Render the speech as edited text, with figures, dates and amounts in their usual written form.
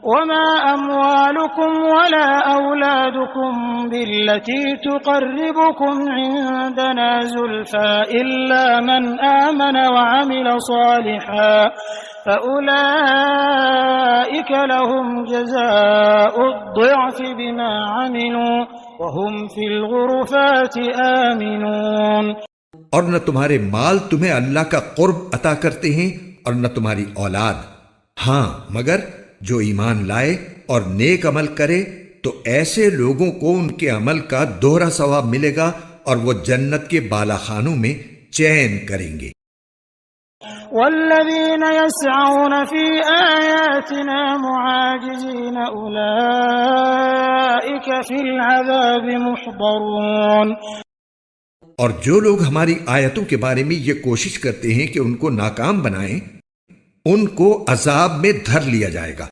वमा अम्वालुकुम वला औलादुकुम बिल्लती तुक़र्रिबुकुम इंदना ज़ुल्फ़ा इल्ला मन आमन व अमिल सालिहा फ़उलाइक लहुम जज़ाउद्दिअफ़ि बिमा अमिलू व हुम फ़िल ग़ुरफ़ाति आमिनून। और न तुम्हारे माल तुम्हें अल्लाह का कुर्ब अता करते हैं और न तुम्हारी औलाद, हां मगर जो ईमान लाए और नेक अमल करे तो ऐसे लोगों को उनके अमल का दोहरा सवाब मिलेगा और वो जन्नत के बालाखानों में चैन करेंगे। वल्लज़ीन यसअऊन फ़ी आयातिना मुआजिज़ीन उलाइक फ़िल अज़ाबि मुहज़रून। और जो लोग हमारी आयतों के बारे में ये कोशिश करते हैं कि उनको नाकाम बनाएं, उनको अजाब में धर लिया जाएगा।